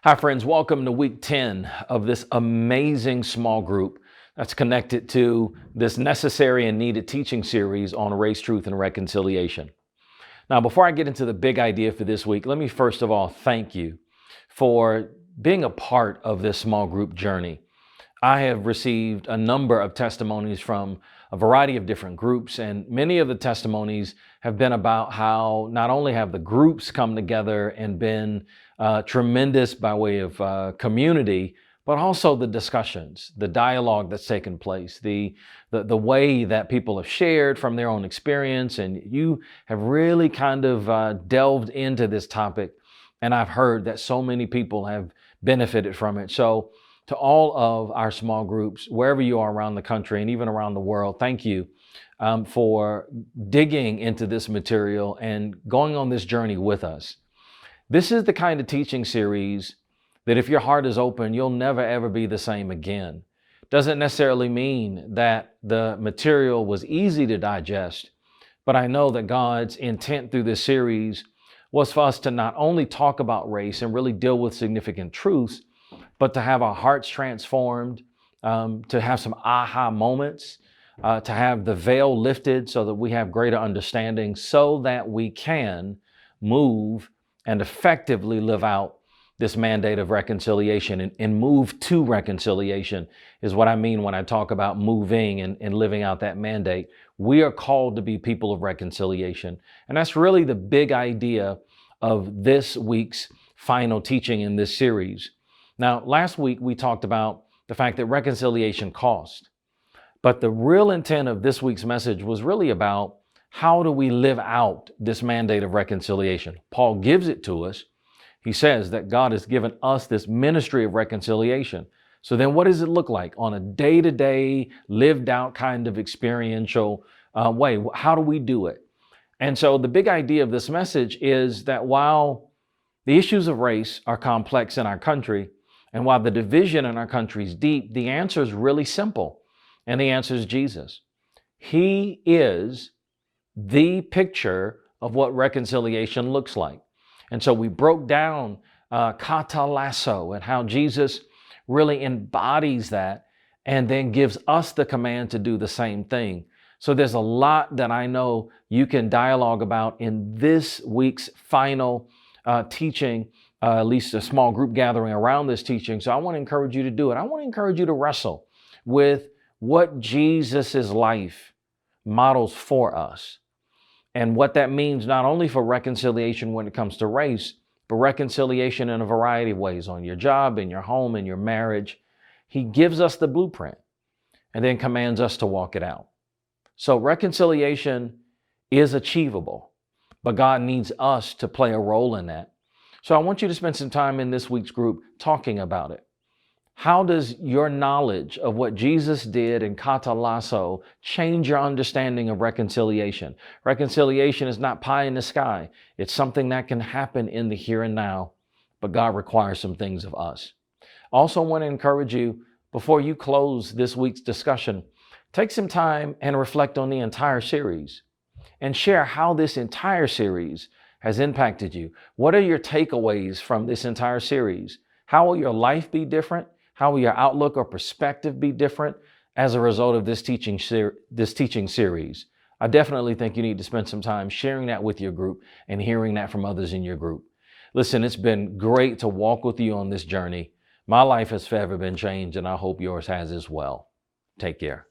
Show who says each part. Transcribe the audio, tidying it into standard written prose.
Speaker 1: Hi, friends. Welcome to week 10 of this amazing small group that's connected to this necessary and needed teaching series on race, truth, and reconciliation. Now, before I get into the big idea for this week, let me first of all thank you for being a part of this small group journey. I have received a number of testimonies from a variety of different groups, and many of the testimonies have been about how not only have the groups come together and been tremendous by way of community, but also the discussions, the dialogue that's taken place, the way that people have shared from their own experience, and you have really kind of delved into this topic, and I've heard that so many people have benefited from it. So to all of our small groups, wherever you are around the country and even around the world, thank you for digging into this material and going on this journey with us. This is the kind of teaching series that if your heart is open, you'll never ever be the same again. Doesn't necessarily mean that the material was easy to digest, but I know that God's intent through this series was for us to not only talk about race and really deal with significant truths, but to have our hearts transformed, to have some aha moments, to have the veil lifted so that we have greater understanding so that we can move and effectively live out this mandate of reconciliation and move to reconciliation is what I mean when I talk about moving and living out that mandate. We are called to be people of reconciliation. And that's really the big idea of this week's final teaching in this series. Now, last week we talked about the fact that reconciliation costs, but the real intent of this week's message was really about how do we live out this mandate of reconciliation? Paul gives it to us. He says that God has given us this ministry of reconciliation. So then what does it look like on a day-to-day, lived out kind of experiential way? How do we do it? And so the big idea of this message is that while the issues of race are complex in our country, and while the division in our country is deep, the answer is really simple. And the answer is Jesus. He is the picture of what reconciliation looks like. And so we broke down katalasso and how Jesus really embodies that and then gives us the command to do the same thing. So there's a lot that I know you can dialogue about in this week's final teaching, at least a small group gathering around this teaching. So I want to encourage you to do it. I want to encourage you to wrestle with what Jesus's life models for us and what that means not only for reconciliation when it comes to race, but reconciliation in a variety of ways on your job, in your home, in your marriage. He gives us the blueprint and then commands us to walk it out. So reconciliation is achievable, but God needs us to play a role in that. So I want you to spend some time in this week's group talking about it. How does your knowledge of what Jesus did in katalasso change your understanding of reconciliation? Reconciliation is not pie in the sky. It's something that can happen in the here and now, but God requires some things of us. Also want to encourage you, before you close this week's discussion, take some time and reflect on the entire series and share how this entire series has impacted you. What are your takeaways from this entire series? How will your life be different? How will your outlook or perspective be different as a result of this teaching series? I definitely think you need to spend some time sharing that with your group and hearing that from others in your group. Listen, it's been great to walk with you on this journey. My life has forever been changed, and I hope yours has as well. Take care.